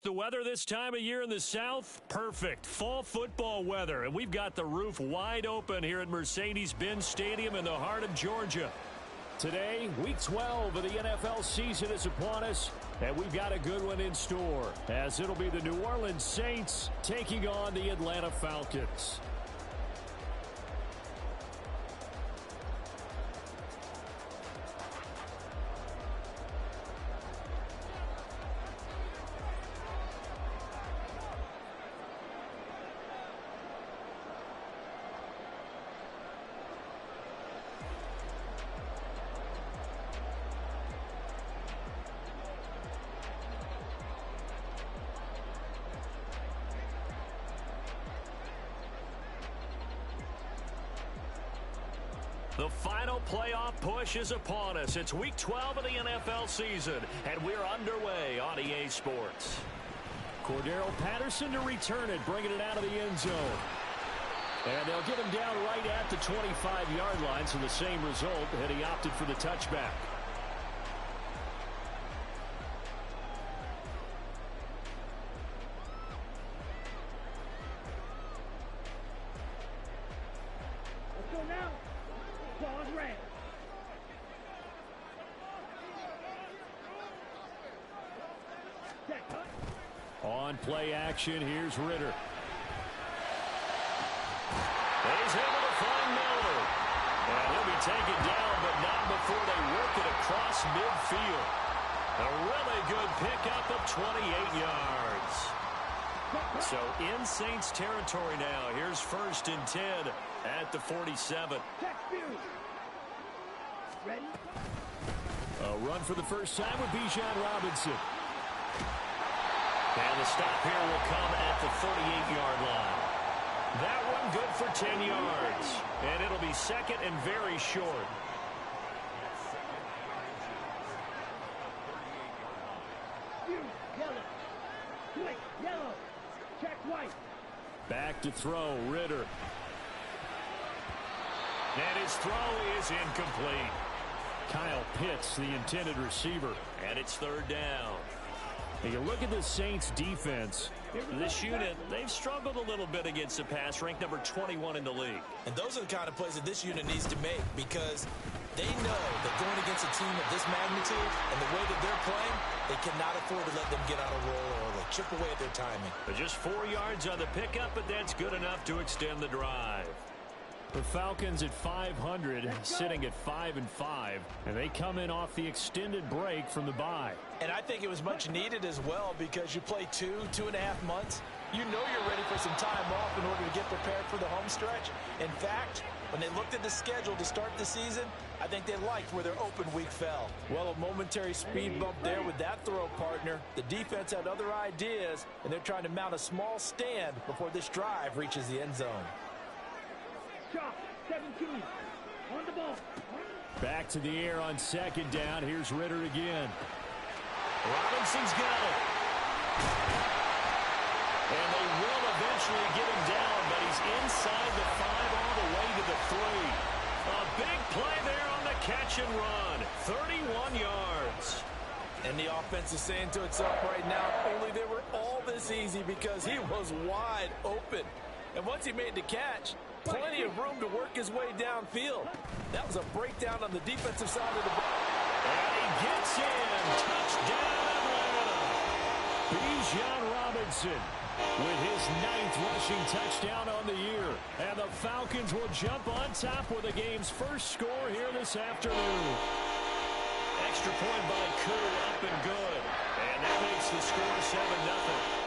The weather this time of year in the South, perfect. Fall football weather, and we've got the roof wide open here at Mercedes-Benz Stadium in the heart of Georgia. Today, Week 12 of the NFL season is upon us, and we've got a good one in store, as it'll be the New Orleans Saints taking on the Atlanta Falcons. The final playoff push is upon us. It's Week 12 of the NFL season, and we're underway on EA Sports. Cordero Patterson to return it, bringing it out of the end zone. And they'll get him down right at the 25-yard line, so the same result, and he opted for the touchback. Let's go now. Ball is red. On play action, here's Ritter. He's able to find Miller. And he'll be taken down, but not before they work it across midfield. A really good pickup of 28 yards. So in Saints territory now. Here's 1st and 10 at the 47. Ready? A run for the first time with Bijan Robinson. And the stop here will come at the 38-yard line. That one good for 10 yards. And it'll be second and very short. Yellow. White. Yellow. Check white. Back to throw, Ritter. And his throw is incomplete. Kyle Pitts, the intended receiver. And it's 3rd down. Now you look at the Saints defense. This unit, they've struggled a little bit against the pass, ranked number 21 in the league. And those are the kind of plays that this unit needs to make, because they know that going against a team of this magnitude and the way that they're playing, they cannot afford to let them get on a roll or chip away at their timing. But just 4 yards on the pickup, but that's good enough to extend the drive. The Falcons at 500, sitting at 5-5, and they come in off the extended break from the bye. And I think it was much needed as well, because you play 2.5 months. You know you're ready for some time off in order to get prepared for the home stretch. In fact, when they looked at the schedule to start the season, I think they liked where their open week fell. Well, a momentary speed bump there with that throw partner. The defense had other ideas, and they're trying to mount a small stand before this drive reaches the end zone. Chop. 17. On the ball. Back to the air on 2nd down. Here's Ritter again. Robinson's got it. And they will eventually get him down, but he's inside the 5 all the way to the 3. A big play there on the catch and run. 31 yards. And the offense is saying to itself right now, only they were all this easy because he was wide open. And once he made the catch, plenty of room to work his way downfield. That was a breakdown on the defensive side of the ball. And he gets in. Touchdown, Atlanta. Bijan Robinson with his 9th rushing touchdown on the year. And the Falcons will jump on top with the game's first score here this afternoon. Extra point by Koo, up and good. And that makes the score 7-0.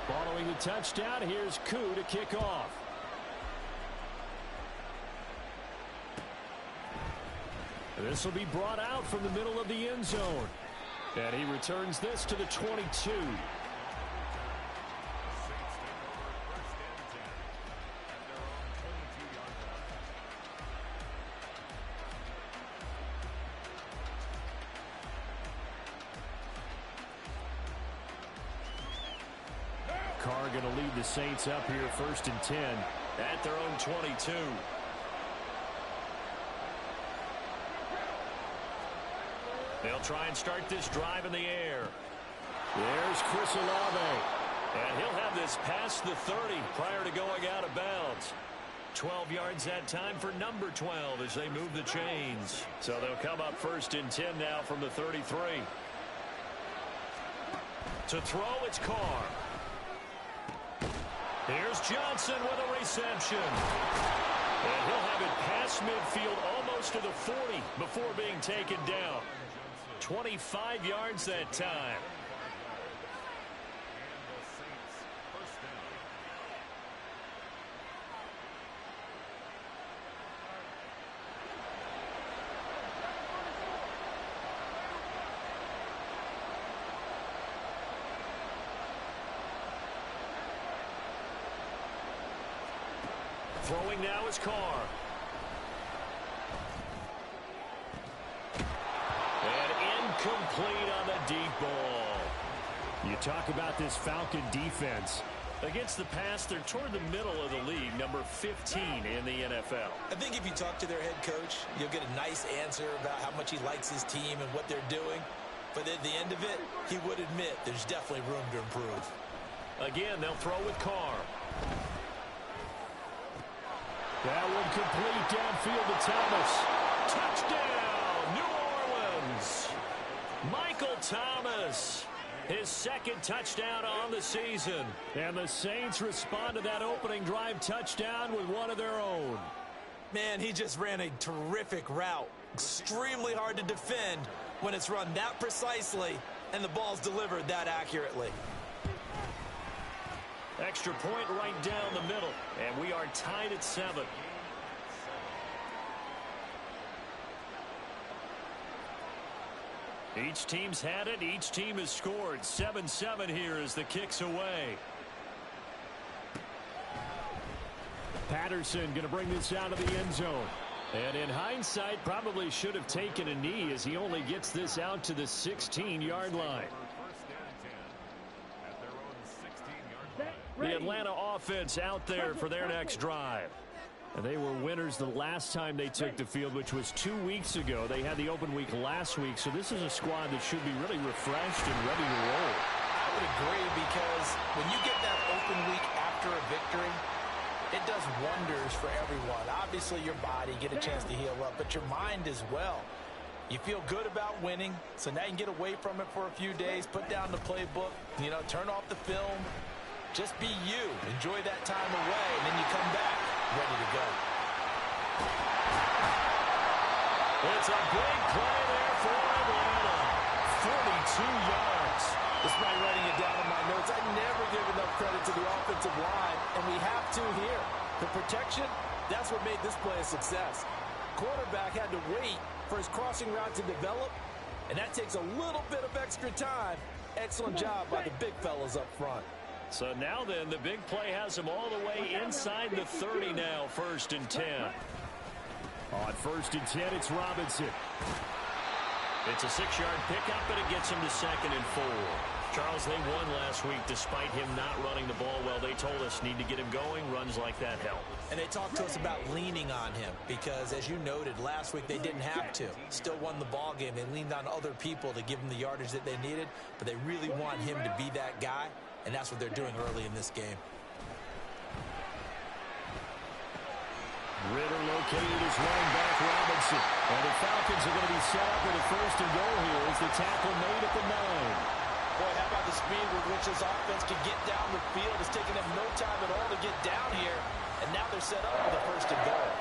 Following the touchdown, here's Koo to kick off. This will be brought out from the middle of the end zone. And he returns this to the 22. Carr going to lead the Saints up here 1st and 10 at their own 22. They'll try and start this drive in the air. There's Chris Olave. And he'll have this past the 30 prior to going out of bounds. 12 yards that time for number 12 as they move the chains. So they'll come up 1st and 10 now from the 33. To throw, it's Carr. Here's Johnson with a reception. And he'll have it past midfield almost to the 40 before being taken down. 25 yards that time. Throwing now is Carr. And incomplete on the deep ball. You talk about this Falcon defense. Against the pass, they're toward the middle of the league, number 15 in the NFL. I think if you talk to their head coach, you'll get a nice answer about how much he likes his team and what they're doing. But at the end of it, he would admit there's definitely room to improve. Again, they'll throw with Carr. That one complete downfield to Thomas. Touchdown, New Orleans. Michael Thomas, his 2nd touchdown on the season. And the Saints respond to that opening drive touchdown with one of their own. Man, he just ran a terrific route. Extremely hard to defend when it's run that precisely and the ball's delivered that accurately. Extra point right down the middle, and we are tied at 7. Each team's had it. Each team has scored. 7-7 here as the kick's away. Patterson going to bring this out of the end zone. And in hindsight, probably should have taken a knee as he only gets this out to the 16-yard line. The Atlanta offense out there for their next drive. And they were winners the last time they took the field, which was 2 weeks ago. They had the open week last week, so this is a squad that should be really refreshed and ready to roll. I would agree, because when you get that open week after a victory, it does wonders for everyone. Obviously, your body, get a chance to heal up, but your mind as well. You feel good about winning, so now you can get away from it for a few days, put down the playbook, turn off the film. Just be you. Enjoy that time away, and then you come back ready to go. It's a big play there for Atlanta. 42 yards. Despite writing it down in my notes, I never give enough credit to the offensive line, and we have to here. The protection, that's what made this play a success. Quarterback had to wait for his crossing route to develop, and that takes a little bit of extra time. Excellent job by the big fellas up front. So now then, the big play has him all the way inside the 30 now, 1st and 10. On 1st and 10, it's Robinson. It's a 6-yard pickup, but it gets him to 2nd and 4. Charles, they won last week despite him not running the ball well. They told us need to get him going. Runs like that help. And they talked to us about leaning on him because, as you noted, last week they didn't have to. Still won the ball game. They leaned on other people to give them the yardage that they needed, but they really want him to be that guy. And that's what they're doing early in this game. Ritter located as running back Robinson. And the Falcons are going to be set up with a 1st and goal here as the tackle made at the 9. Boy, how about the speed with which this offense can get down the field? It's taking them no time at all to get down here. And now they're set up with a 1st and goal.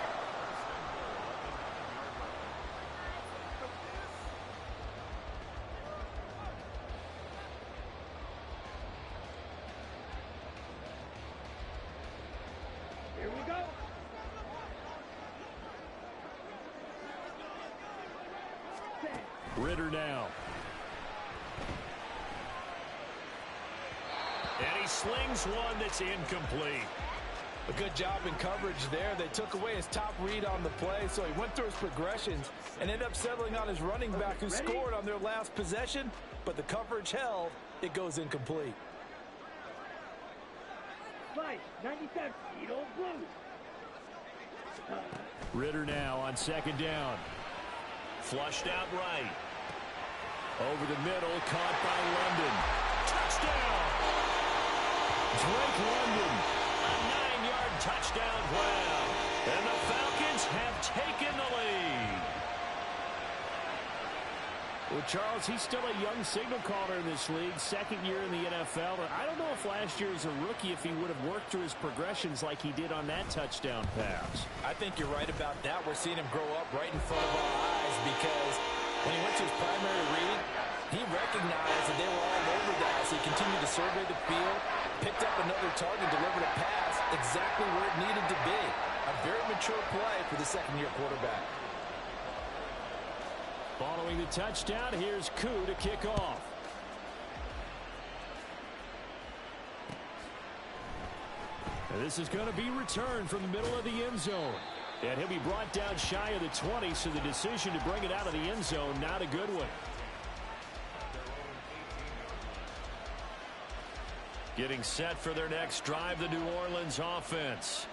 Ritter now. And he slings one that's incomplete. A good job in coverage there. They took away his top read on the play, so he went through his progressions and ended up settling on his running back who scored on their last possession, but the coverage held. It goes incomplete. Right, 97, Eagle Blue. Ritter now on 2nd down. Flushed out right. Over the middle, caught by London. touchdown. Drake London, a 9-yard touchdown grab. And the Falcons have taken the lead. Well, Charles, he's still a young signal caller in this league, second year in the NFL. And I don't know if last year as a rookie, if he would have worked through his progressions like he did on that touchdown pass. I think you're right about that. We're seeing him grow up right in front of our eyes because when he went to his primary read, he recognized that they were all over that. So he continued to survey the field, picked up another target, delivered a pass exactly where it needed to be. A very mature play for the second-year quarterback. Following the touchdown, here's Koo to kick off. And this is going to be returned from the middle of the end zone. And he'll be brought down shy of the 20, so the decision to bring it out of the end zone, not a good one. Getting set for their next drive, the New Orleans offense.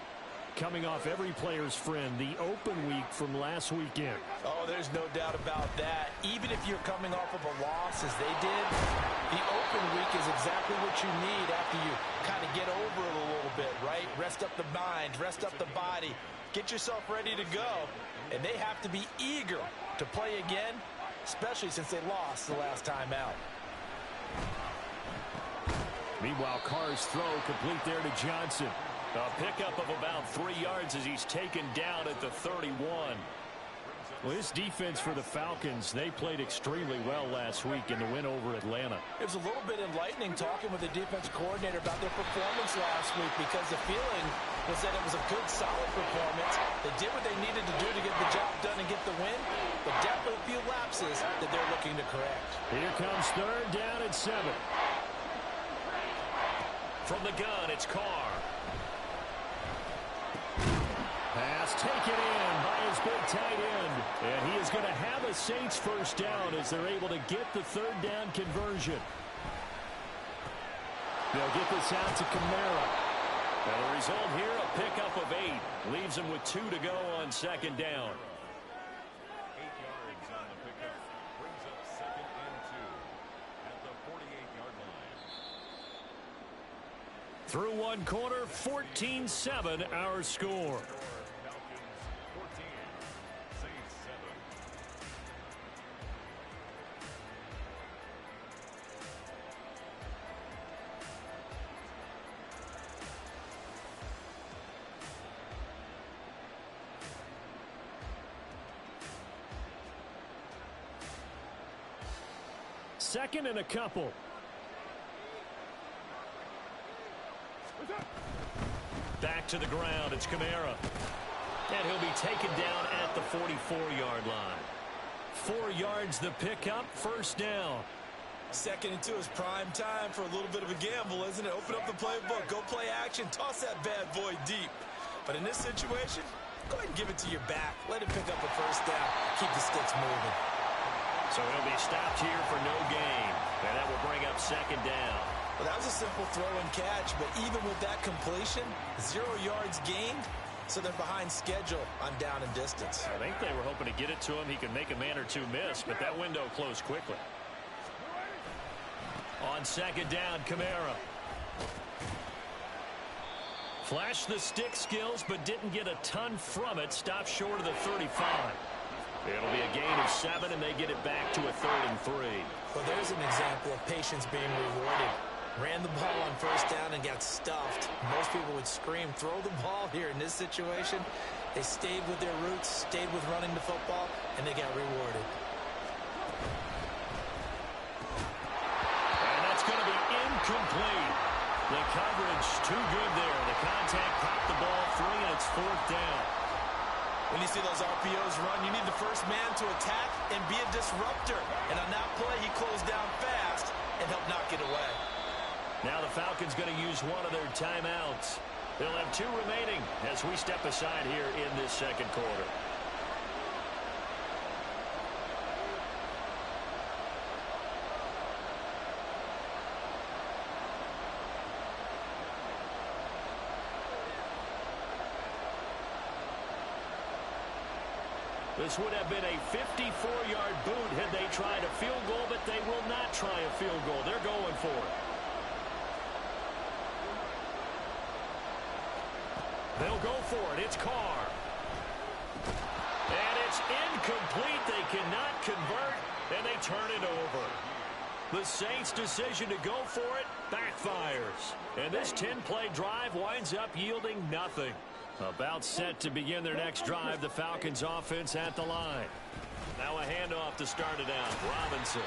Coming off every player's friend, the open week from last weekend. Oh, there's no doubt about that. Even if you're coming off of a loss as they did, the open week is exactly what you need after you kind of get over it a little bit, right? Rest up the mind, rest up the body, get yourself ready to go. And they have to be eager to play again, especially since they lost the last time out. Meanwhile, Carr's throw complete there to Johnson. A pickup of about 3 yards as he's taken down at the 31. Well, this defense for the Falcons, they played extremely well last week in the win over Atlanta. It was a little bit enlightening talking with the defense coordinator about their performance last week because the feeling was that it was a good, solid performance. They did what they needed to do to get the job done and get the win, but definitely a few lapses that they're looking to correct. Here comes third down and 7. From the gun, it's Carr. Pass taken in by his big tight end. And he is going to have a Saints first down as they're able to get the third down conversion. They'll get this out to Kamara. And the result here, a pickup of 8. Leaves him with 2 to go on second down. 8 yards on the pickup. Brings up second and 2 at the 48-yard line. Through one quarter, 14-7 our score. Second and a couple. Back to the ground. It's Kamara. And he'll be taken down at the 44-yard line. 4 yards the pickup. First down. Second and 2 is prime time for a little bit of a gamble, isn't it? Open up the playbook. Go play action. Toss that bad boy deep. But in this situation, go ahead and give it to your back. Let him pick up a first down. Keep the sticks moving. So he'll be stopped here for no gain. And that will bring up second down. Well, that was a simple throw and catch, but even with that completion, 0 yards gained, so they're behind schedule on down and distance. I think they were hoping to get it to him. He could make a man or two miss, but that window closed quickly. On second down, Kamara. Flashed the stick skills, but didn't get a ton from it. Stopped short of the 35. It'll be a gain of 7, and they get it back to a 3rd and 3. Well, there's an example of patience being rewarded. Ran the ball on first down and got stuffed. Most people would scream, throw the ball here. In this situation, they stayed with their roots, stayed with running the football, and they got rewarded. And that's going to be incomplete. The coverage too good there. The contact popped the ball free, and it's 4th down. When you see those RPOs run, you need the first man to attack and be a disruptor. And on that play, he closed down fast and helped knock it away. Now the Falcons going to use one of their timeouts. They'll have 2 remaining as we step aside here in this second quarter. This would have been a 54-yard boot had they tried a field goal, but they will not try a field goal. They're going for it. They'll go for it. It's Carr. And it's incomplete. They cannot convert, and they turn it over. The Saints' decision to go for it backfires. And this 10-play drive winds up yielding nothing. About set to begin their next drive, the Falcons offense at the line. Now a handoff to start it out. Robinson.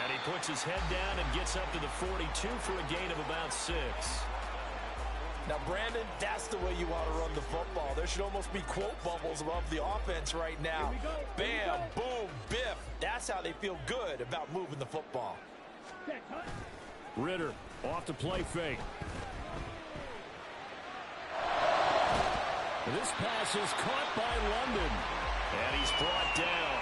And he puts his head down and gets up to the 42 for a gain of about 6. Now, Brandon, that's the way you want to run the football. There should almost be quote bubbles above the offense right now. Bam, boom, biff. That's how they feel good about moving the football. Ritter off to play fake. This pass is caught by London. And he's brought down.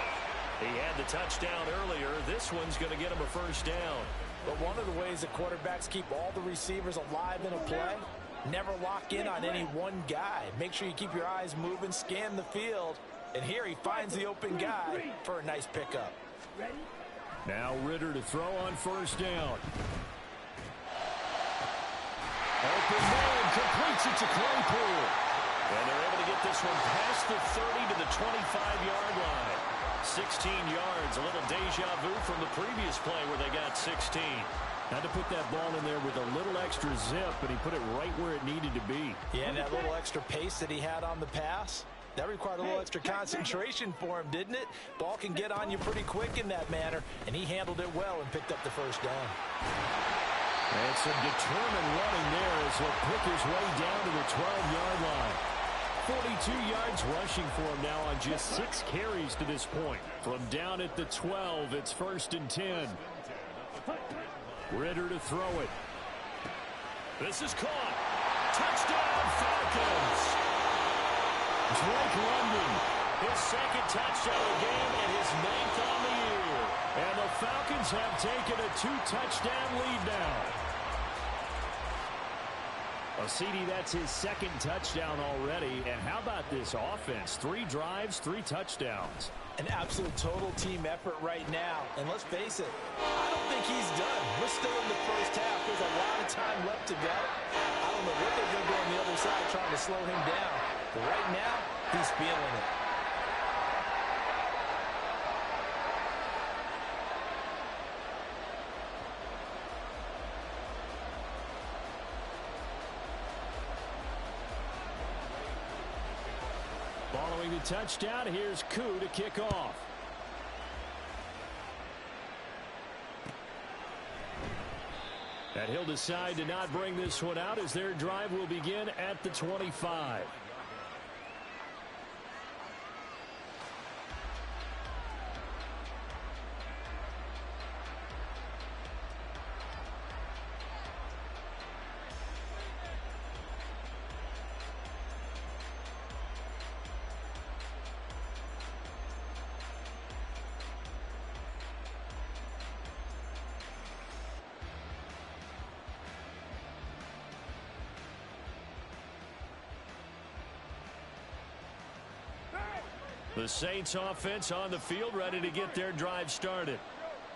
He had the touchdown earlier. This one's going to get him a first down. But one of the ways that quarterbacks keep all the receivers alive in a play, never lock in on any one guy. Make sure you keep your eyes moving, scan the field. And here he finds the open guy for a nice pickup. Now Ritter to throw on first down. Open man, completes it to Claypool. And they're able to get this one past the 30 to the 25-yard line. 16 yards, a little deja vu from the previous play where they got 16. Had to put that ball in there with a little extra zip, but he put it right where it needed to be. Yeah, and that little extra pace that he had on the pass, that required a little extra concentration for him, didn't it? Ball can get on you pretty quick in that manner, and he handled it well and picked up the first down. And some determined running there as he'll pick his way down to the 12-yard line. 42 yards rushing for him now on just 6 carries to this point. From down at the 12, it's 1st and 10. Ritter to throw it. This is caught. Touchdown, Falcons. Drake London, his 2nd touchdown of the game and his 9th on the year. And the Falcons have taken a 2-touchdown lead now. CD, that's his 2nd touchdown already. And how about this offense? 3 drives, 3 touchdowns. An absolute total team effort right now. And let's face it, I don't think he's done. We're still in the first half. There's a lot of time left to go. I don't know what they're going to do on the other side trying to slow him down. But right now, he's feeling it. Following the touchdown, here's Koo to kick off. And he'll decide to not bring this one out as their drive will begin at the 25. The Saints offense on the field ready to get their drive started.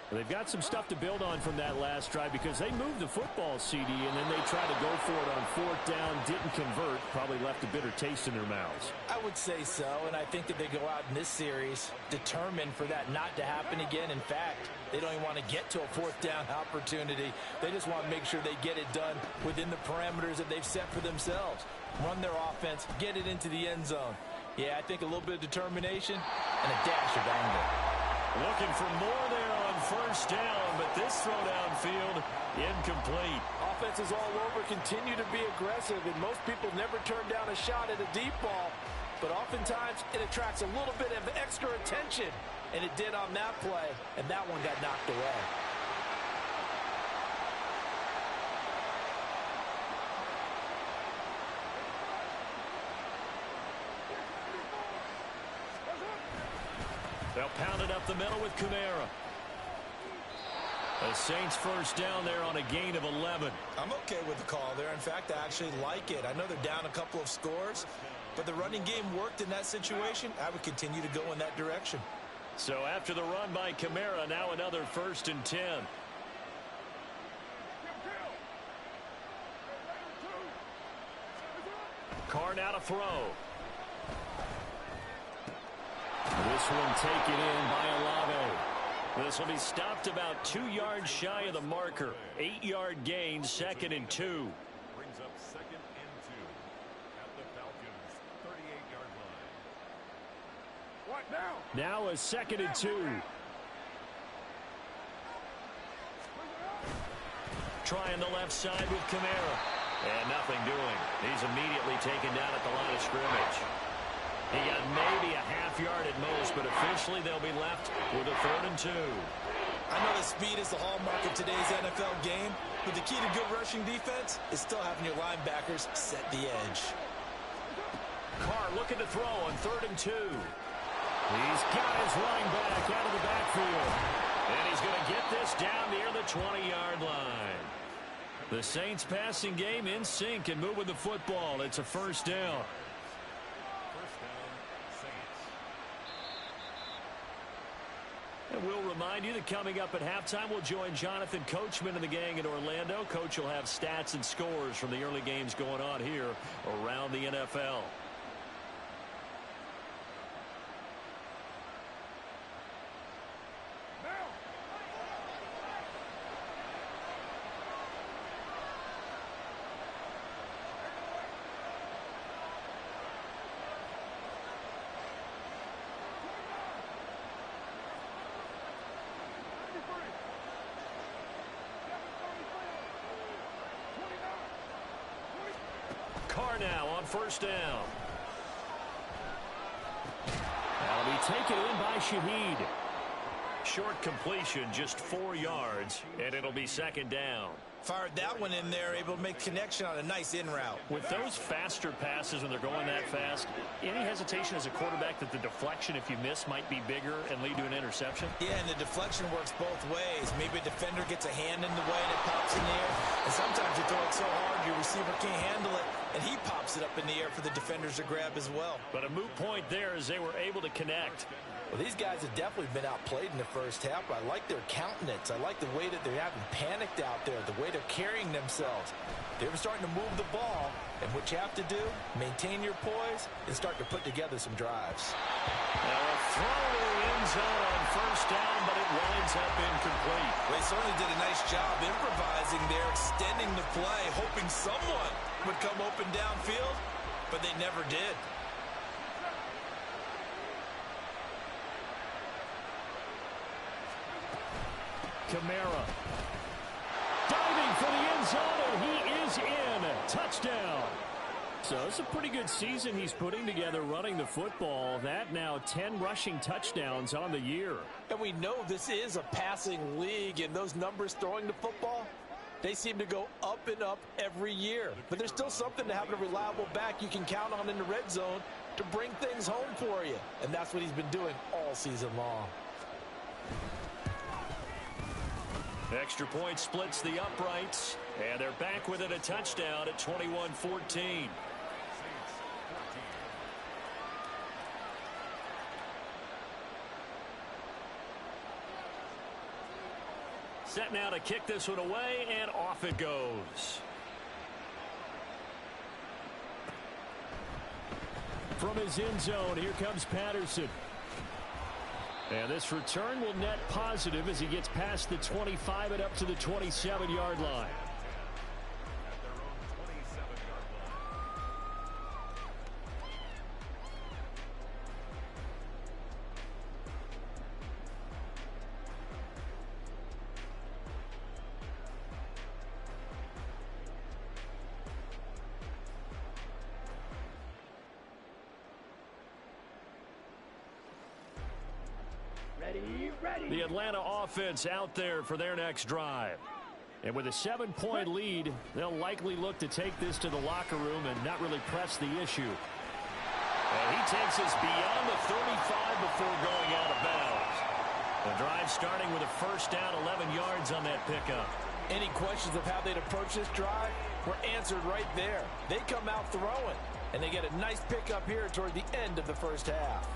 They've got some stuff to build on from that last drive because they moved the football, CD, and then they tried to go for it on 4th down, didn't convert, probably left a bitter taste in their mouths. I would say so, and I think that they go out in this series determined for that not to happen again. In fact, they don't even want to get to a 4th down opportunity. They just want to make sure they get it done within the parameters that they've set for themselves. Run their offense, get it into the end zone. Yeah, I think a little bit of determination and a dash of anger. Looking for more there on 1st down, but this throw downfield incomplete. Offenses all over continue to be aggressive, and most people never turn down a shot at a deep ball. But oftentimes it attracts a little bit of extra attention, and it did on that play, and that one got knocked away. They'll pound it up the middle with Kamara. The Saints 1st down there on a gain of 11. I'm okay with the call there. In fact, I actually like it. I know they're down a couple of scores, but the running game worked in that situation. I would continue to go in that direction. So after the run by Kamara, now another 1st and 10. Carr now to throw. This one taken in by Olave. This will be stopped about 2 yards shy of the marker. 8-yard gain, 2nd and 2. Brings up 2nd and 2 at the Falcons' 38-yard line. What now? Now a 2nd and 2. Trying the left side with Kamara. And nothing doing. He's immediately taken down at the line of scrimmage. He got maybe a half yard at most, but officially they'll be left with a 3rd and 2. I know that speed is the hallmark of today's NFL game, but the key to good rushing defense is still having your linebackers set the edge. Carr looking to throw on 3rd and 2. He's got his running back out of the backfield. And he's going to get this down near the 20-yard line. The Saints passing game in sync and moving the football. It's a 1st down. And we'll remind you that coming up at halftime, we'll join Jonathan Coachman and the gang in Orlando. Coach will have stats and scores from the early games going on here around the NFL. Carr now on 1st down. That'll be taken in by Shaheed. Short completion, just 4 yards, and it'll be 2nd down. Fired that one in there, able to make connection on a nice in route. With those faster passes when they're going that fast, any hesitation as a quarterback that the deflection, if you miss, might be bigger and lead to an interception? Yeah, and the deflection works both ways. Maybe a defender gets a hand in the way and it pops in the air. And sometimes you throw it so hard your receiver can't handle it, and he pops it up in the air for the defenders to grab as well. But a moot point there as they were able to connect. Well, these guys have definitely been outplayed in the 1st half, but I like their countenance. I like the way that they haven't panicked out there, the way they're carrying themselves. They were starting to move the ball, and what you have to do, maintain your poise and start to put together some drives. Now a throw to the end zone on 1st down, but it winds up incomplete. They certainly did a nice job improvising there, extending the play, hoping someone would come open downfield, but they never did. Kamara diving for the end zone, and he is in. Touchdown. So it's a pretty good season he's putting together running the football. That now 10 rushing touchdowns on the year. And we know this is a passing league, and those numbers throwing the football, they seem to go up and up every year. But there's still something to having a reliable back you can count on in the red zone to bring things home for you. And that's what he's been doing all season long. Extra point splits the uprights, and they're back within a touchdown at 21-14. Set now to kick this one away, and off it goes. From his end zone, here comes Patterson. And this return will net positive as he gets past the 25 and up to the 27-yard line. At their own 27-yard line. The Atlanta offense out there for their next drive. And with a 7-point lead, they'll likely look to take this to the locker room and not really press the issue. And he takes us beyond the 35 before going out of bounds. The drive starting with a 1st down, 11 yards on that pickup. Any questions of how they'd approach this drive were answered right there. They come out throwing, and they get a nice pickup here toward the end of the 1st half.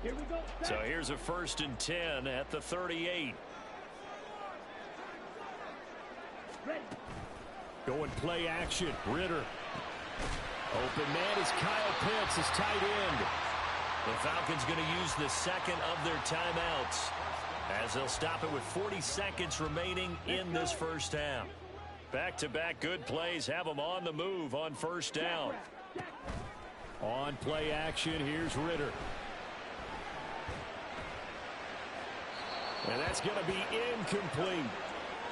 Here we go. So here here's a 1st and 10 at the 38. Ready. Going play action. Ritter. Open man is Kyle Pitts, his tight end. The Falcons going to use the second of their timeouts as they'll stop it with 40 seconds remaining in this first half. Back-to-back good plays have them on the move on 1st down. On play action, here's Ritter. And that's going to be incomplete.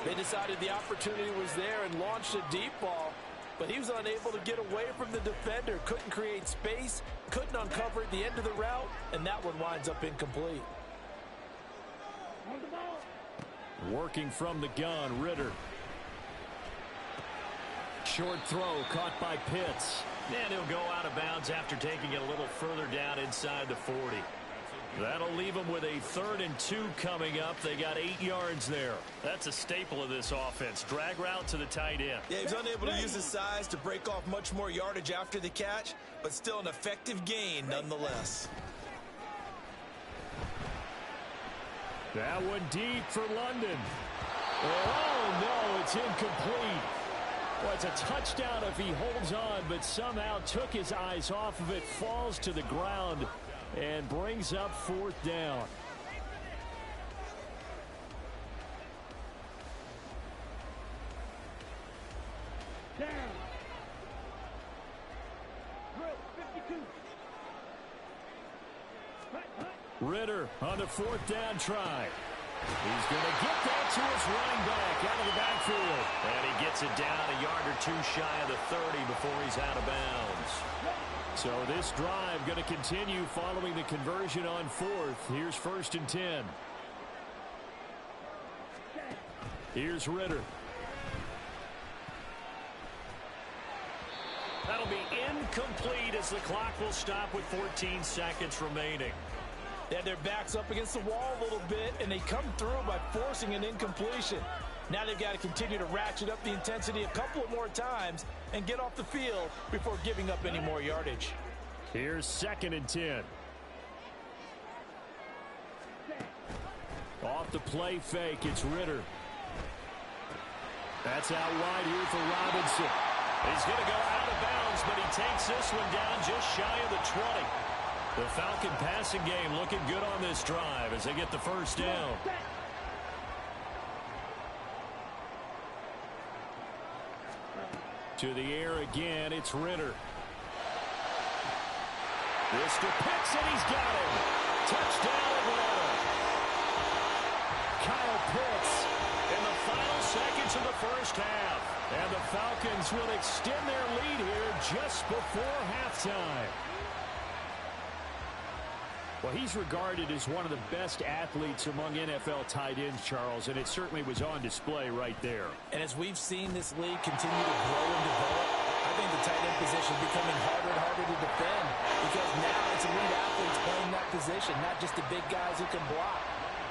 They decided the opportunity was there and launched a deep ball, but he was unable to get away from the defender. Couldn't create space, couldn't uncover at the end of the route, and that one winds up incomplete. On the ball. Working from the gun, Ritter. Short throw caught by Pitts. And he'll go out of bounds after taking it a little further down inside the 40. That'll leave them with a 3rd and 2 coming up. They got 8 yards there. That's a staple of this offense. Drag route to the tight end. Yeah, he was unable to use his size to break off much more yardage after the catch, but still an effective gain nonetheless. That one deep for London. Oh, no, it's incomplete. Well, it's a touchdown if he holds on, but somehow took his eyes off of it, falls to the ground, and brings up 4th down. Down. Drill. 52. Hut. Ritter on the 4th down try. He's going to get that to his running back out of the backfield. And he gets it down a yard or 2 shy of the 30 before he's out of bounds. So this drive going to continue following the conversion on 4th. Here's 1st and 10. Here's Ritter. That'll be incomplete as the clock will stop with 14 seconds remaining. They had their backs up against the wall a little bit, and they come through by forcing an incompletion. Now they've got to continue to ratchet up the intensity a couple of more times and get off the field before giving up any more yardage. Here's 2nd and 10. Off the play fake, it's Ritter. That's out wide here for Robinson. He's going to go out of bounds, but he takes this one down just shy of the 20. The Falcon passing game looking good on this drive as they get the 1st down. To the air again, it's Ritter. This to Pitts, and he's got him. Touchdown, Atlanta. Kyle Pitts in the final seconds of the first half. And the Falcons will extend their lead here just before halftime. Well, he's regarded as one of the best athletes among NFL tight ends, Charles, and it certainly was on display right there. And as we've seen this league continue to grow and develop, I think the tight end position is becoming harder and harder to defend because now it's elite athletes playing that position, not just the big guys who can block.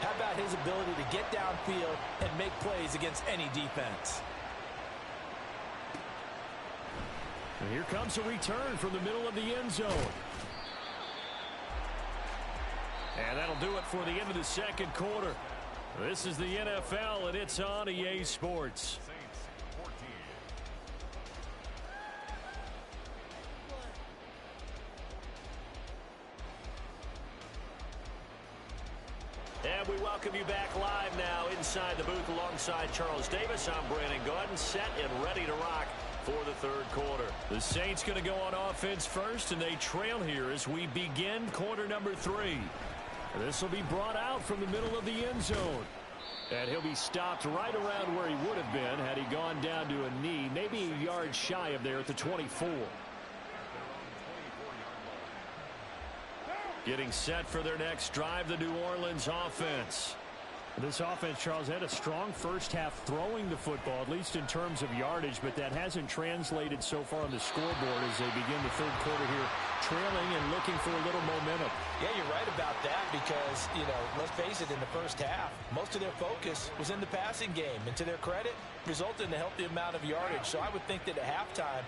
How about his ability to get downfield and make plays against any defense? And here comes a return from the middle of the end zone. And that'll do it for the end of the 2nd quarter. This is the NFL, and it's on EA Sports. And we welcome you back live now inside the booth alongside Charles Davis. I'm Brandon Gordon, set and ready to rock for the 3rd quarter. The Saints going to go on offense first, and they trail here as we begin quarter number 3. This will be brought out from the middle of the end zone. And he'll be stopped right around where he would have been had he gone down to a knee, maybe a yard shy of there at the 24. Getting set for their next drive, the New Orleans offense. This offense, Charles, had a strong first half throwing the football, at least in terms of yardage, but that hasn't translated so far on the scoreboard as they begin the 3rd quarter here, trailing and looking for a little momentum. Yeah, you're right about that because, let's face it, in the first half, most of their focus was in the passing game. And to their credit, resulted in a healthy amount of yardage. So I would think that at halftime,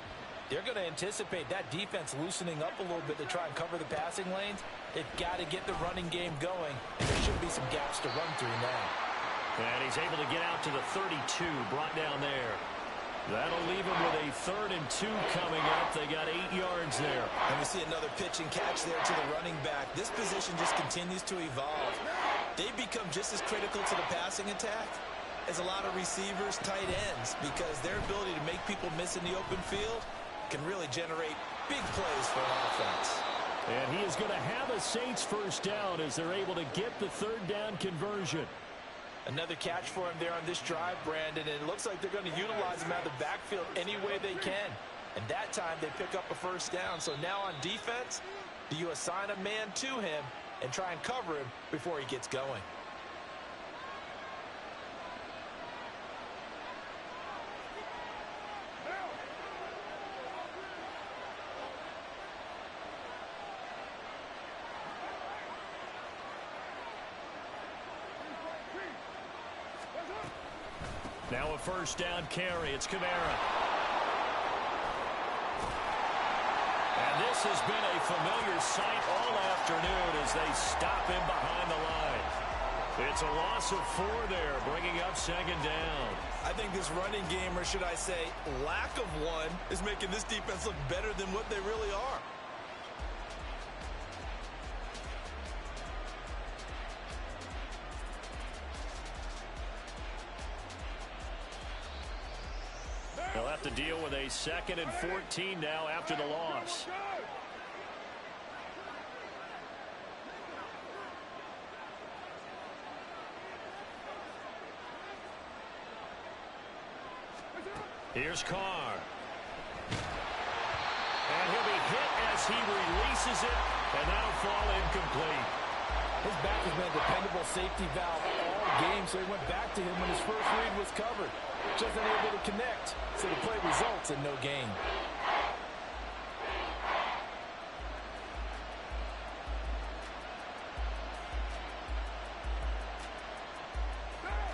They're going to anticipate that defense loosening up a little bit to try and cover the passing lanes. They've got to get the running game going, and there should be some gaps to run through now. And he's able to get out to the 32, brought down there. That'll leave him with a 3rd and 2 coming up. They got 8 yards there. And we see another pitch and catch there to the running back. This position just continues to evolve. They've become just as critical to the passing attack as a lot of receivers, tight ends, because their ability to make people miss in the open field can really generate big plays for an offense. And he is going to have a Saints first down as they're able to get the 3rd down conversion. Another catch for him there on this drive, Brandon, and it looks like they're going to utilize him out of the backfield any way they can. And that time they pick up a first down. So now on defense, do you assign a man to him and try and cover him before he gets going? Now a first down carry. It's Kamara. And this has been a familiar sight all afternoon as they stop him behind the line. It's a loss of 4 there, bringing up 2nd down. I think this running game, or should I say lack of one, is making this defense look better than what they really are. They'll have to deal with a 2nd and 14 now after the loss. Here's Carr. And he'll be hit as he releases it, and that'll fall incomplete. His back has been a dependable safety valve all game, so he went back to him when his first read was covered. Just unable to connect, so the play results in no gain.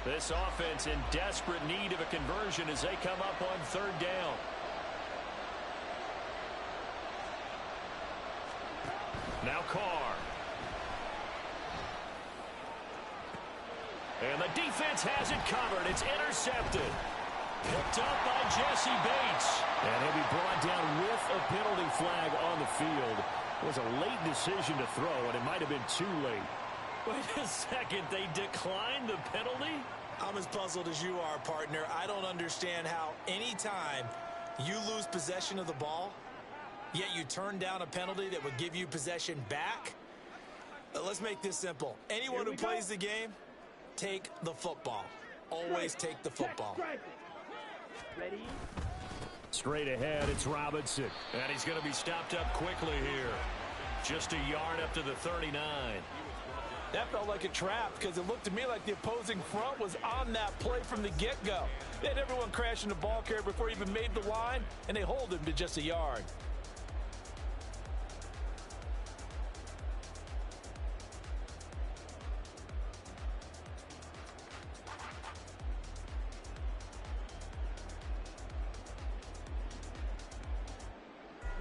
This offense in desperate need of a conversion as they come up on 3rd down. Now Carr. And the defense has it covered. It's intercepted. Picked up by Jesse Bates. And he'll be brought down with a penalty flag on the field. It was a late decision to throw, and it might have been too late. Wait a second. They declined the penalty? I'm as puzzled as you are, partner. I don't understand how any time you lose possession of the ball, yet you turn down a penalty that would give you possession back. Let's make this simple. Anyone who plays the game, take the football. Always take the football. Ready? Straight ahead, it's Robinson. And he's going to be stopped up quickly here. Just a yard up to the 39. That felt like a trap because it looked to me like the opposing front was on that play from the get-go. They had everyone crashing the ball carrier before he even made the line, and they hold him to just a yard.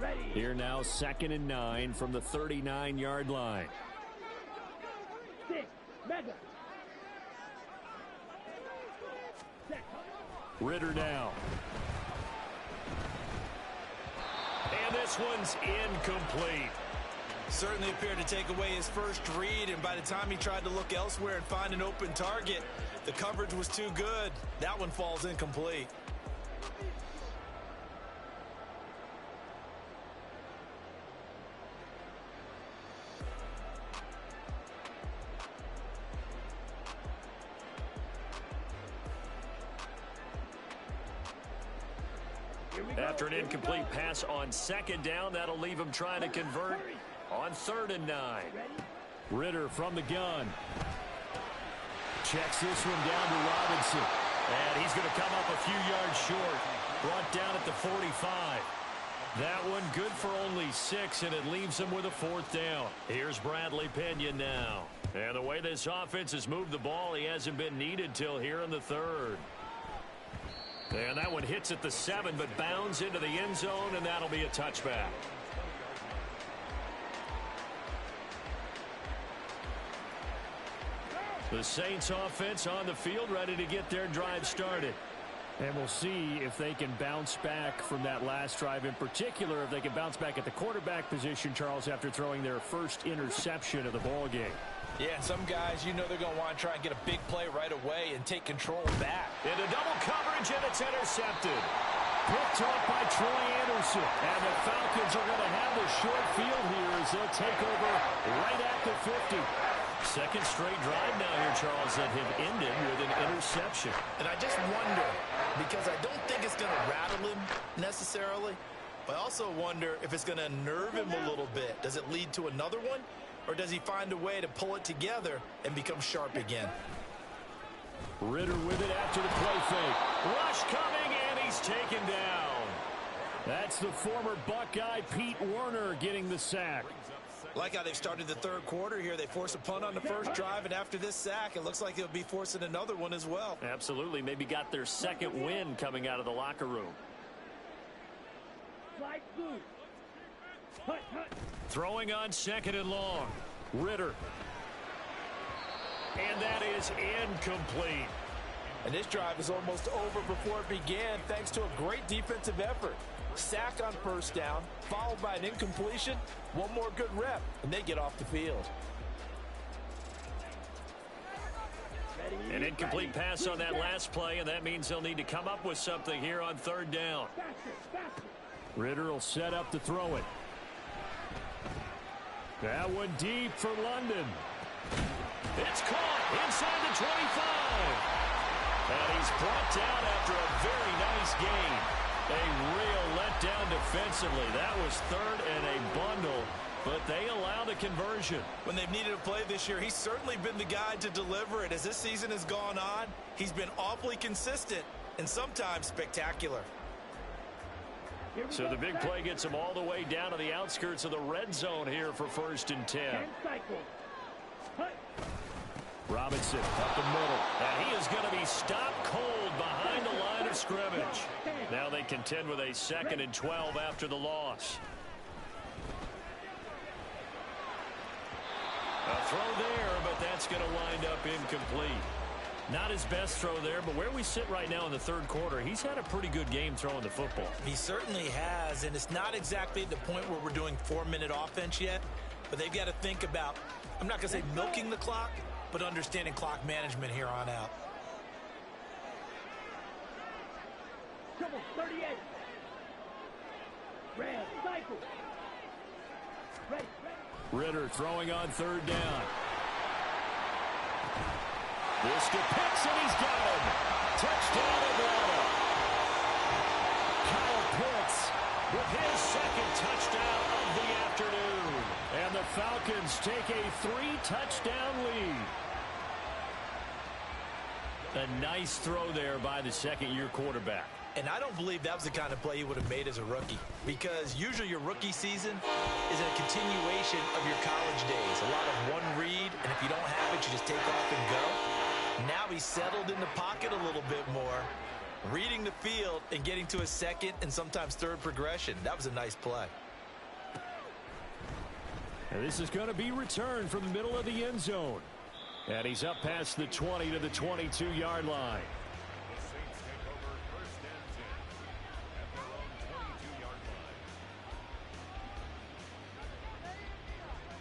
Ready? Here now, 2nd and 9 from the 39-yard line. 6, Mega. Ritter now. And this one's incomplete. Certainly appeared to take away his first read, and by the time he tried to look elsewhere and find an open target, the coverage was too good. That one falls incomplete. After an incomplete pass on 2nd down, that'll leave him trying to convert on 3rd and 9. Ritter from the gun. Checks this one down to Robinson. And he's going to come up a few yards short. Brought down at the 45. That one good for only 6, and it leaves him with a 4th down. Here's Bradley Pinion now. And the way this offense has moved the ball, he hasn't been needed till here in the 3rd. And that one hits at the 7, but bounds into the end zone, and that'll be a touchback. The Saints offense on the field, ready to get their drive started. And we'll see if they can bounce back from that last drive, in particular if they can bounce back at the quarterback position, Charles, after throwing their first interception of the ball game. Yeah, and some guys, you know they're going to want to try and get a big play right away and take control back. Into double coverage, and it's intercepted. Picked off by Troy Anderson. And the Falcons are going to have the short field here as they'll take over right at the 50. Second straight drive now here, Charles, that have ended with an interception. And I just wonder, because I don't think it's going to rattle him necessarily, but I also wonder if it's going to nerve him a little bit. Does it lead to another one, or does he find a way to pull it together and become sharp again? Ritter with it after the play fake. Rush coming, and he's taken down. That's the former Buckeye Pete Werner getting the sack. Like how they've started the third quarter here. They force a punt on the first drive, and after this sack, it looks like they'll be forcing another one as well. Absolutely. Maybe got their second win coming out of the locker room. Throwing on second and long. Ritter. And that is incomplete. And this drive is almost over before it began, thanks to a great defensive effort. Sack on first down, followed by an incompletion. One more good rep, and they get off the field. An incomplete pass on that last play, and that means they'll need to come up with something here on third down. Ritter will set up to throw it. That one deep for London. It's caught inside the 25. And he's brought down after a very nice gain. A real letdown defensively. That was third and a bundle, but they allowed a conversion. When they've needed a play this year, he's certainly been the guy to deliver it. As this season has gone on, he's been awfully consistent and sometimes spectacular. So the big play gets him all the way down to the outskirts of the red zone here for 1st and 10. Robinson up the middle. And he is going to be stopped cold behind the line of scrimmage. Now they contend with a 2nd and 12 after the loss. A throw there, but that's going to wind up incomplete. Not his best throw there, but where we sit right now in the third quarter, he's had a pretty good game throwing the football. He certainly has, and it's not exactly the point where we're doing 4-minute offense yet, but they've got to think about, I'm not going to say milking the clock, but understanding clock management here on out. 38. Red cycle. Ready. Ritter throwing on third down. This to Pitts, and he's got him. Touchdown, Atlanta. Kyle Pitts with his second touchdown of the afternoon. And the Falcons take a 3-touchdown lead. A nice throw there by the second-year quarterback. And I don't believe that was the kind of play he would have made as a rookie, because usually your rookie season is a continuation of your college days. A lot of one read, and if you don't have it, you just take off and go. Now he's settled in the pocket a little bit more, reading the field and getting to a second and sometimes third progression. That was a nice play. And this is going to be returned from the middle of the end zone. And he's up past the 20 to the 22-yard line.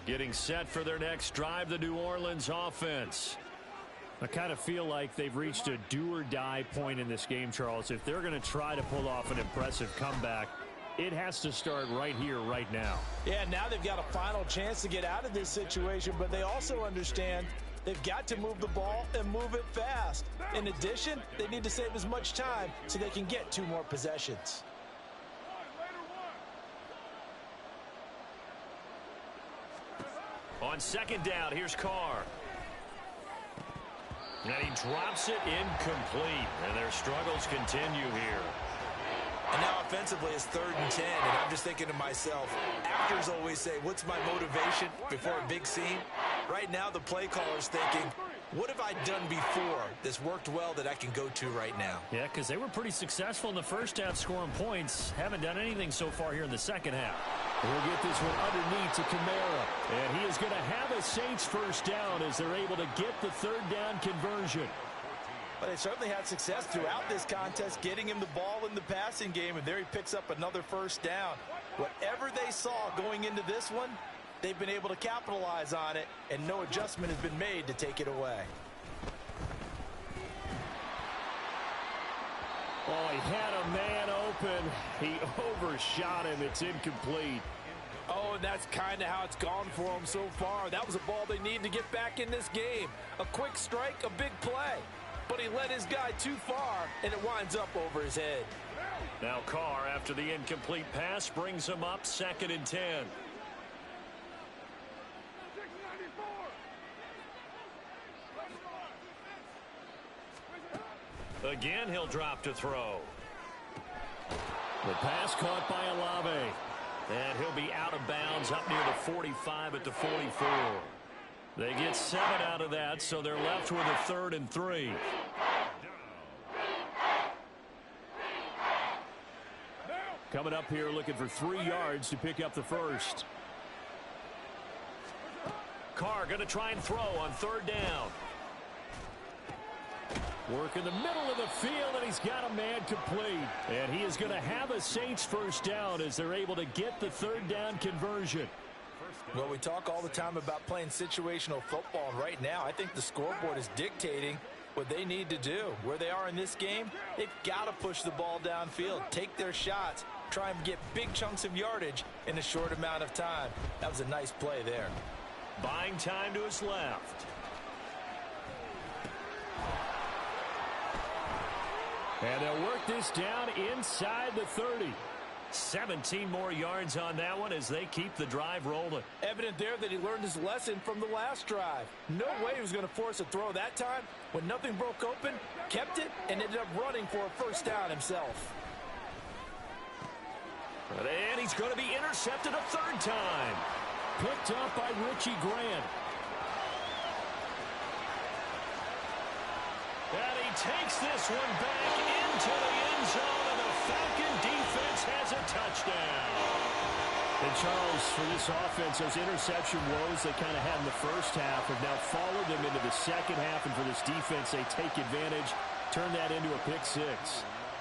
Getting set for their next drive, the New Orleans offense. I kind of feel like they've reached a do-or-die point in this game, Charles. If they're going to try to pull off an impressive comeback, it has to start right here, right now. Yeah, now they've got a final chance to get out of this situation, but they also understand they've got to move the ball and move it fast. In addition, they need to save as much time so they can get 2 more possessions. On second down, here's Carr. And he drops it incomplete. And their struggles continue here. And now offensively it's 3rd and 10. And I'm just thinking to myself, actors always say, what's my motivation before a big scene? Right now the play caller's thinking, What have I done before that's worked well that I can go to right now? Yeah, because they were pretty successful in the first half scoring points. Haven't done anything so far here in the second half. We'll get this one underneath to Kamara. And he is going to have a Saints first down as they're able to get the third down conversion. But they certainly had success throughout this contest, getting him the ball in the passing game, and there he picks up another first down. Whatever they saw going into this one, they've been able to capitalize on it, and no adjustment has been made to take it away. Oh, he had a man open. He overshot him. It's incomplete. Oh, and that's kind of how it's gone for them so far. That was a ball they need to get back in this game. A quick strike, a big play. But he led his guy too far, and it winds up over his head. Now Carr, after the incomplete pass, brings him up 2nd and 10. Again, he'll drop to throw. The pass caught by Olave. And he'll be out of bounds up near the 45 at the 44. They get 7 out of that, so they're left with a 3rd and 3. Coming up here looking for 3 yards to pick up the first. Carr going to try and throw on 3rd down. Work in the middle of the field, and he's got a man complete. And he is going to have a Saints first down as they're able to get the 3rd down conversion. Well, we talk all the time about playing situational football. Right now, I think the scoreboard is dictating what they need to do. Where they are in this game, they've got to push the ball downfield, take their shots, try and get big chunks of yardage in a short amount of time. That was a nice play there. Buying time to his left. And they'll work this down inside the 30. 17 more yards on that one as they keep the drive rolling. Evident there that he learned his lesson from the last drive. No way he was going to force a throw that time. When nothing broke open, kept it, and ended up running for a first down himself. And he's going to be intercepted a 3rd time. Picked up by Richie Grant. And he takes this one back into the end zone, and the Falcon defense has a touchdown. And Charles, for this offense, those interception woes they kind of had in the first half have now followed them into the second half, and for this defense, they take advantage, turn that into a pick 6.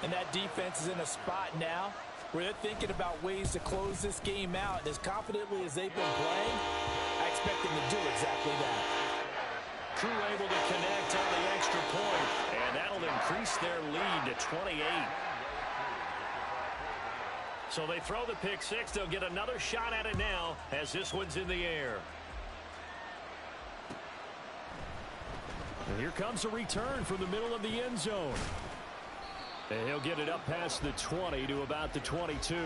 And that defense is in a spot now where they're thinking about ways to close this game out. And as confidently as they've been playing, I expect them to do exactly that. Crew able to connect on the extra point, and that'll increase their lead to 28. So they throw the pick 6. They'll get another shot at it now as this one's in the air. And here comes a return from the middle of the end zone. And he'll get it up past the 20 to about the 22.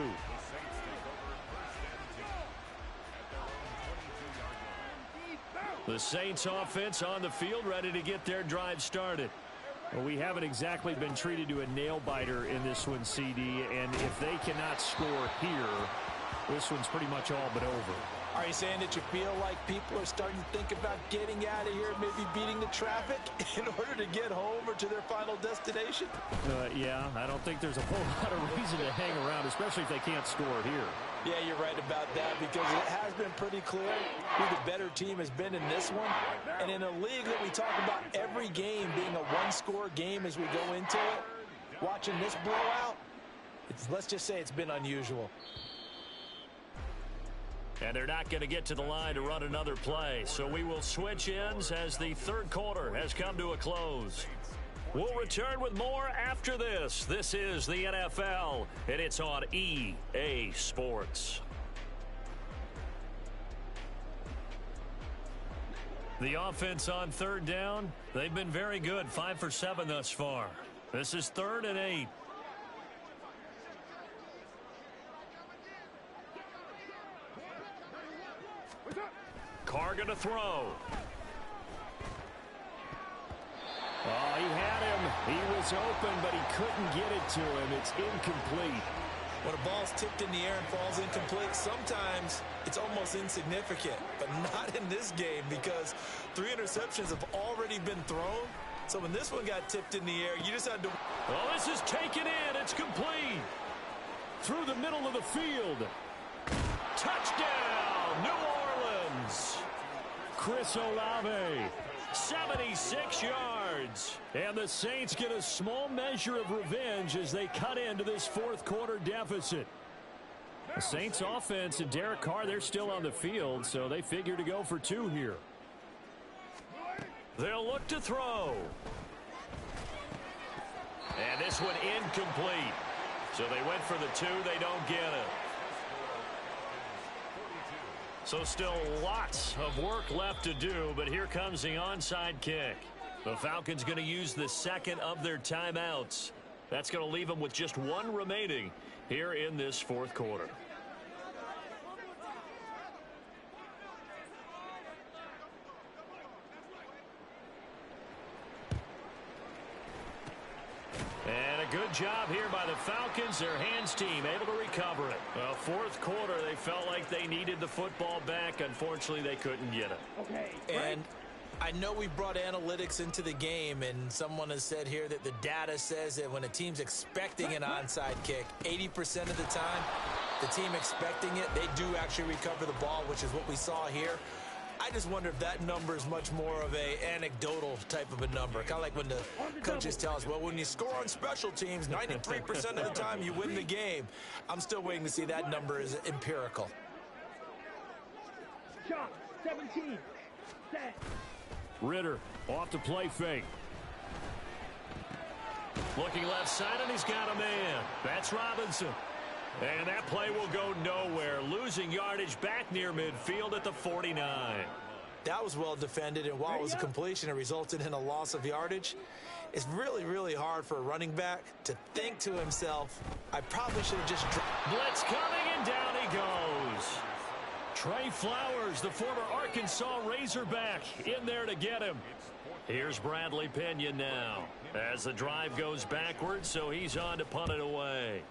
The Saints offense on the field ready to get their drive started. Well, we haven't exactly been treated to a nail-biter in this one, CD, and if they cannot score here, this one's pretty much all but over. Are you saying that you feel like people are starting to think about getting out of here, maybe beating the traffic in order to get home or to their final destination? Yeah, I don't think there's a whole lot of reason to hang around, especially if they can't score here. Yeah, you're right about that, because it has been pretty clear who the better team has been in this one. And in a league that we talk about every game being a one-score game as we go into it, watching this blowout, let's just say it's been unusual. And they're not going to get to the line to run another play. So we will switch ends as the 3rd quarter has come to a close. We'll return with more after this. This is the NFL, and it's on EA Sports. The offense on 3rd down, they've been very good, 5 for 7 thus far. This is 3rd and 8. Carr going to throw. Oh, he had him. He was open, but he couldn't get it to him. It's incomplete. When a ball's tipped in the air and falls incomplete, sometimes it's almost insignificant, but not in this game because 3 interceptions have already been thrown. So when this one got tipped in the air, you just had to... Well, this is taken in. It's complete. Through the middle of the field. Touchdown, New Orleans. Chris Olave, 76 yards. And the Saints get a small measure of revenge as they cut into this fourth quarter deficit. The Saints offense and Derek Carr, they're still on the field, so they figure to go for 2 here. They'll look to throw. And this one incomplete. So they went for the 2. They don't get it. So still lots of work left to do, but here comes the onside kick. The Falcons going to use the second of their timeouts. That's going to leave them with just 1 remaining here in this fourth quarter. And a good job here by the Falcons. Their hands team able to recover it. Well, fourth quarter, they felt like they needed the football back. Unfortunately, they couldn't get it. Okay. And I know we brought analytics into the game, and someone has said here that the data says that when a team's expecting an onside kick, 80% of the time, the team expecting it, they do actually recover the ball, which is what we saw here. I just wonder if that number is much more of a anecdotal type of a number. Kind of like when the coaches tell us, well, when you score on special teams, 93% of the time you win the game. I'm still waiting to see that number is empirical. Shot, 17. Set. Ritter off the play fake. Looking left side, and he's got a man. That's Robinson. And that play will go nowhere. Losing yardage back near midfield at the 49. That was well defended, and while it was a completion, it resulted in a loss of yardage. It's really, really hard for a running back to think to himself, I probably should have just... Blitz coming, and down he goes. Trey Flowers, the former Arkansas Razorback, in there to get him. Here's Bradley Pinion now as the drive goes backwards, so he's on to punt it away.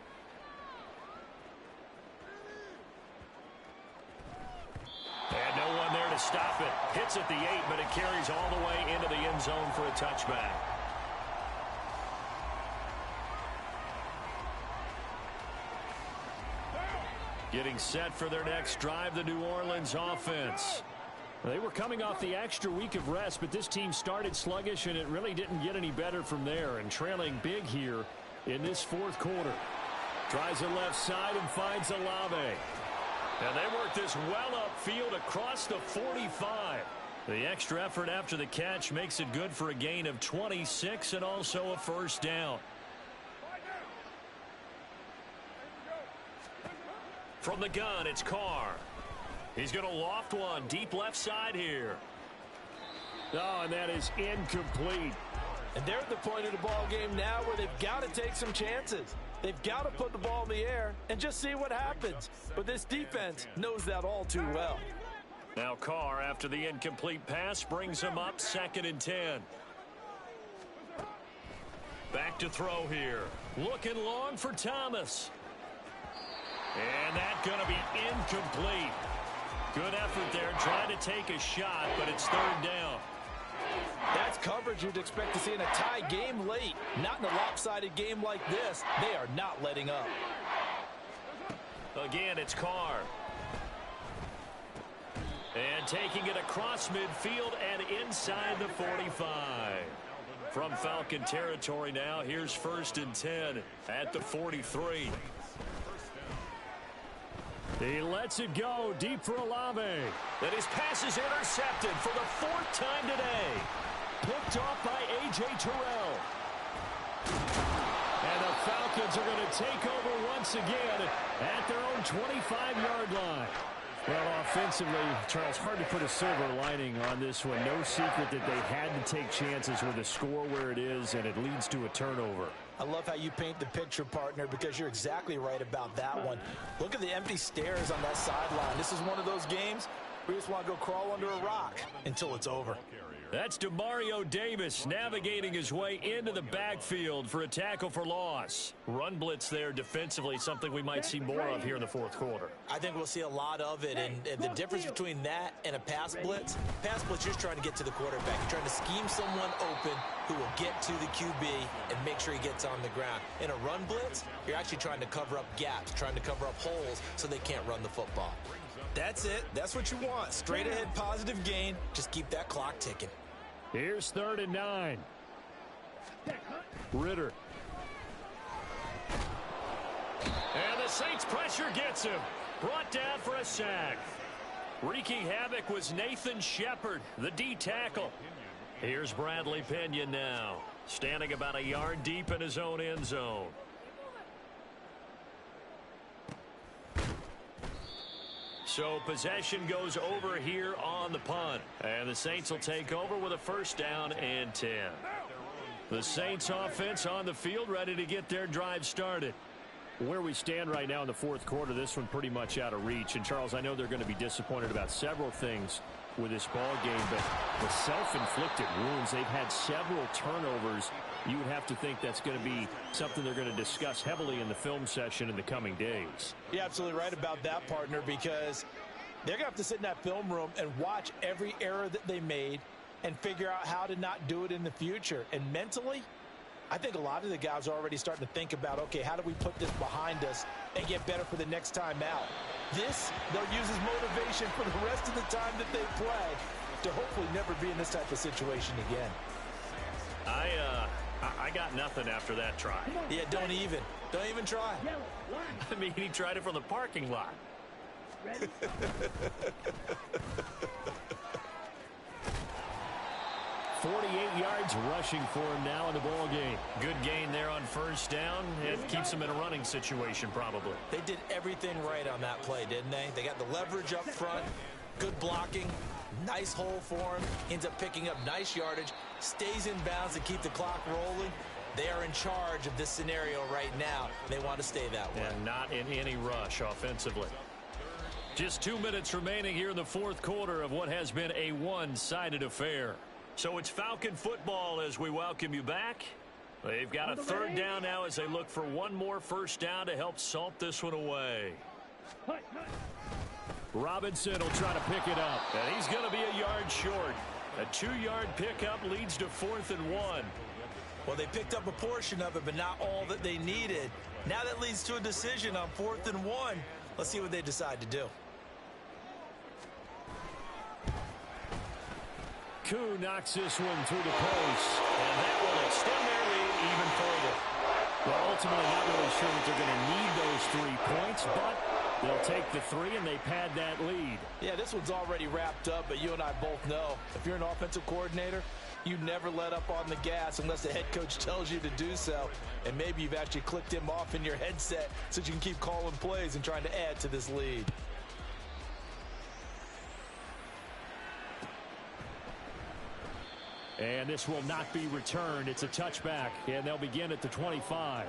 And no one there to stop it. Hits at the 8, but it carries all the way into the end zone for a touchback. Getting set for their next drive, the New Orleans offense. They were coming off the extra week of rest, but this team started sluggish, and it really didn't get any better from there. And trailing big here in this fourth quarter. Tries the left side and finds Olave. And they work this well upfield across the 45. The extra effort after the catch makes it good for a gain of 26 and also a first down. From the gun, it's Carr. He's going to loft one deep left side here. Oh, and that is incomplete. And they're at the point of the ball game now where they've got to take some chances. They've got to put the ball in the air and just see what happens. But this defense knows that all too well. Now Carr, after the incomplete pass, brings him up 2nd and 10. Back to throw here. Looking long for Thomas. And that's going to be incomplete. Good effort there, trying to take a shot, but it's 3rd down. That's coverage you'd expect to see in a tie game late. Not in a lopsided game like this. They are not letting up. Again, it's Carr. And taking it across midfield and inside the 45. From Falcon territory now, here's 1st and 10 at the 43. He lets it go deep for Olave. And his pass is intercepted for the 4th time today. Picked off by A.J. Terrell. And the Falcons are going to take over once again at their own 25-yard line. Well, offensively, Charles, hard to put a silver lining on this one. No secret that they had to take chances with the score where it is, and it leads to a turnover. I love how you paint the picture, partner, because you're exactly right about that one. Look at the empty stairs on that sideline. This is one of those games where you just want to go crawl under a rock until it's over. That's Demario Davis navigating his way into the backfield for a tackle for loss. Run blitz there defensively, something we might see more of here in the fourth quarter. I think we'll see a lot of it, and the difference between that and a pass blitz, you're just trying to get to the quarterback. You're trying to scheme someone open who will get to the QB and make sure he gets on the ground. In a run blitz, you're actually trying to cover up gaps, trying to cover up holes so they can't run the football. That's it. That's what you want. Straight ahead positive gain. Just keep that clock ticking. Here's 3rd and 9. Ritter. And the Saints pressure gets him. Brought down for a sack. Wreaking havoc was Nathan Shepard, the D tackle. Here's Bradley Pinion now, standing about a yard deep in his own end zone. So possession goes over here on the punt. And the Saints will take over with a 1st down and 10. The Saints offense on the field ready to get their drive started. Where we stand right now in the fourth quarter, this one pretty much out of reach. And, Charles, I know they're going to be disappointed about several things with this ball game, but the self-inflicted wounds, they've had several turnovers. You would have to think that's going to be something they're going to discuss heavily in the film session in the coming days. You're absolutely right about that, partner, because they're going to have to sit in that film room and watch every error that they made and figure out how to not do it in the future. And mentally, I think a lot of the guys are already starting to think about, okay, how do we put this behind us and get better for the next time out? This, they'll use as motivation for the rest of the time that they play to hopefully never be in this type of situation again. I got nothing after that try. Yeah, don't even try. I mean, he tried it from the parking lot. 48 yards rushing for him now in the ball game. Good gain there on 1st down. It keeps him in a running situation probably. They did everything right on that play, didn't they? They got the leverage up front, good blocking, nice hole for him, ends up picking up nice yardage, stays in bounds to keep the clock rolling. They are in charge of this scenario right now. They want to stay that way. And not in any rush offensively. Just 2 minutes remaining here in the fourth quarter of what has been a one-sided affair. So it's Falcon football as we welcome you back. They've got a 3rd down now as they look for one more 1st down to help salt this one away. Robinson will try to pick it up, and he's going to be a yard short. A 2-yard pickup leads to 4th and 1. Well, they picked up a portion of it, but not all that they needed. Now that leads to a decision on 4th and 1. Let's see what they decide to do. Koo knocks this one through the post, and that will extend their lead even further. Well, ultimately, not really sure that they're going to need those 3 points, but they'll take the 3 and they pad that lead. Yeah, this one's already wrapped up, but you and I both know if you're an offensive coordinator, you never let up on the gas unless the head coach tells you to do so. And maybe you've actually clicked him off in your headset so you can keep calling plays and trying to add to this lead. And this will not be returned. It's a touchback, and they'll begin at the 25.